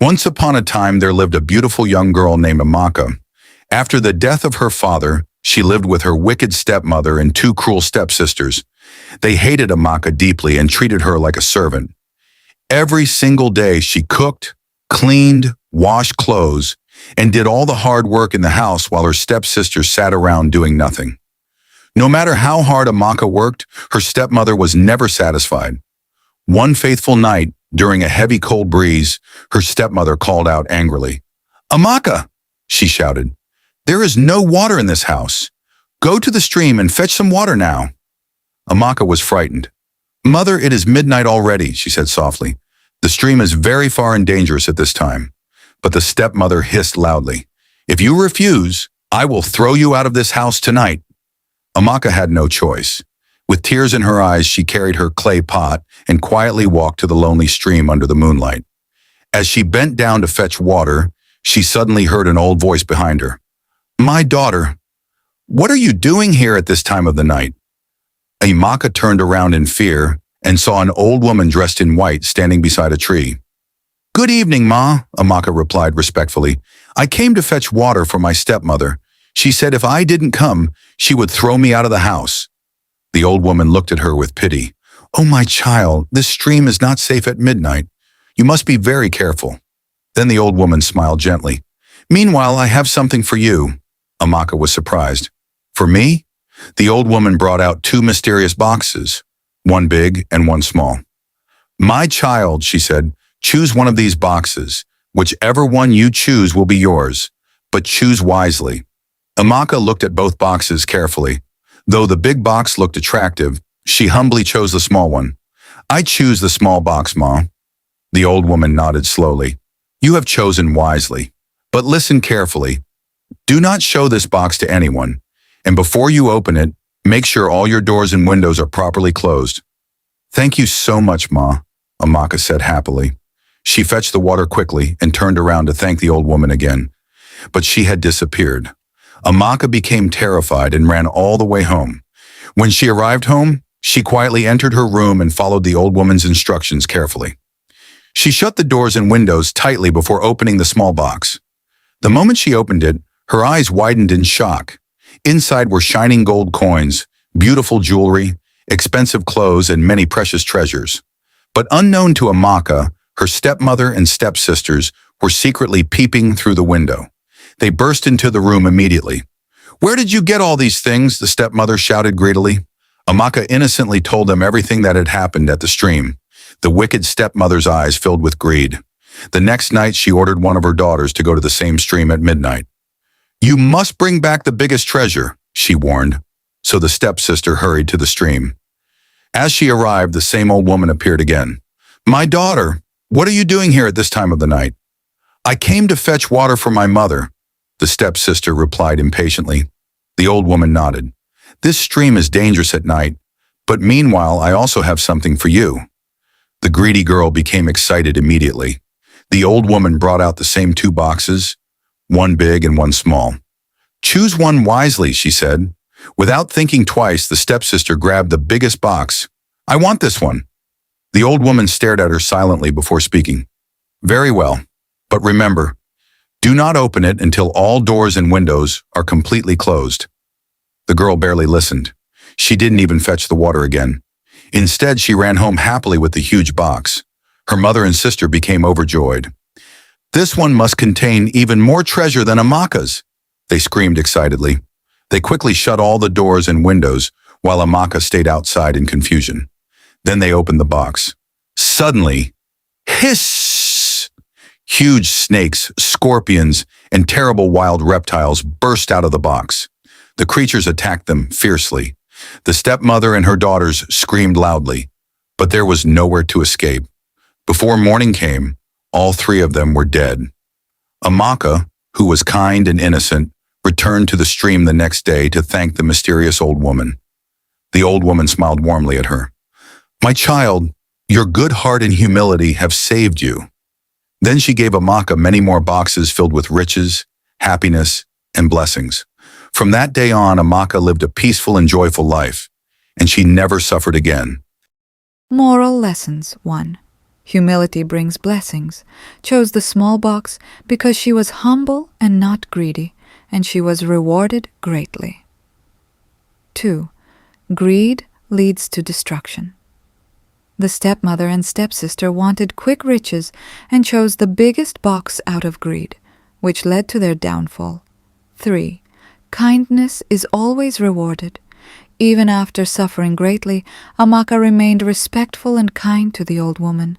Once upon a time, there lived a beautiful young girl named Amaka. After the death of her father, she lived with her wicked stepmother and two cruel stepsisters. They hated Amaka deeply and treated her like a servant. Every single day, she cooked, cleaned, washed clothes, and did all the hard work in the house while her stepsisters sat around doing nothing. No matter how hard Amaka worked, her stepmother was never satisfied. One faithful night, during a heavy cold breeze, her stepmother called out angrily. "Amaka!" she shouted. "There is no water in this house. Go to the stream and fetch some water now." Amaka was frightened. "Mother, it is midnight already," she said softly. "The stream is very far and dangerous at this time." But the stepmother hissed loudly. "If you refuse, I will throw you out of this house tonight." Amaka had no choice. With tears in her eyes, she carried her clay pot and quietly walked to the lonely stream under the moonlight. As she bent down to fetch water, she suddenly heard an old voice behind her. "My daughter, what are you doing here at this time of the night?" Amaka turned around in fear and saw an old woman dressed in white standing beside a tree. "Good evening, Ma," Amaka replied respectfully. "I came to fetch water for my stepmother. She said if I didn't come, she would throw me out of the house." The old woman looked at her with pity. "Oh, my child, this stream is not safe at midnight. You must be very careful." Then the old woman smiled gently. "Meanwhile, I have something for you." Amaka was surprised. "For me?" The old woman brought out two mysterious boxes, one big and one small. "My child," she said, "choose one of these boxes. Whichever one you choose will be yours, but choose wisely." Amaka looked at both boxes carefully. Though the big box looked attractive, she humbly chose the small one. "I choose the small box, Ma." The old woman nodded slowly. "You have chosen wisely. But listen carefully. Do not show this box to anyone, and before you open it, make sure all your doors and windows are properly closed." "Thank you so much, Ma," Amaka said happily. She fetched the water quickly and turned around to thank the old woman again. But she had disappeared. Amaka became terrified and ran all the way home. When she arrived home, she quietly entered her room and followed the old woman's instructions carefully. She shut the doors and windows tightly before opening the small box. The moment she opened it, her eyes widened in shock. Inside were shining gold coins, beautiful jewelry, expensive clothes, and many precious treasures. But unknown to Amaka, her stepmother and stepsisters were secretly peeping through the window. They burst into the room immediately. "Where did you get all these things?" the stepmother shouted greedily. Amaka innocently told them everything that had happened at the stream. The wicked stepmother's eyes filled with greed. The next night, she ordered one of her daughters to go to the same stream at midnight. "You must bring back the biggest treasure," she warned. So the stepsister hurried to the stream. As she arrived, the same old woman appeared again. "My daughter, what are you doing here at this time of the night?" "I came to fetch water for my mother," the stepsister replied impatiently. The old woman nodded. "This stream is dangerous at night, but meanwhile I also have something for you." The greedy girl became excited immediately. The old woman brought out the same two boxes, one big and one small. "Choose one wisely," she said. Without thinking twice, the stepsister grabbed the biggest box. "I want this one." The old woman stared at her silently before speaking. "Very well, but remember, do not open it until all doors and windows are completely closed." The girl barely listened. She didn't even fetch the water again. Instead, she ran home happily with the huge box. Her mother and sister became overjoyed. "This one must contain even more treasure than Amaka's," they screamed excitedly. They quickly shut all the doors and windows while Amaka stayed outside in confusion. Then they opened the box. Suddenly, hiss! Huge snakes, scorpions, and terrible wild reptiles burst out of the box. The creatures attacked them fiercely. The stepmother and her daughters screamed loudly, but there was nowhere to escape. Before morning came, all three of them were dead. Amaka, who was kind and innocent, returned to the stream the next day to thank the mysterious old woman. The old woman smiled warmly at her. "My child, your good heart and humility have saved you." Then she gave Amaka many more boxes filled with riches, happiness, and blessings. From that day on, Amaka lived a peaceful and joyful life, and she never suffered again. Moral Lessons 1. Humility brings blessings, chose the small box because she was humble and not greedy, and she was rewarded greatly. 2. Greed leads to destruction. The stepmother and stepsister wanted quick riches and chose the biggest box out of greed, which led to their downfall. 3. Kindness is always rewarded. Even after suffering greatly, Amaka remained respectful and kind to the old woman.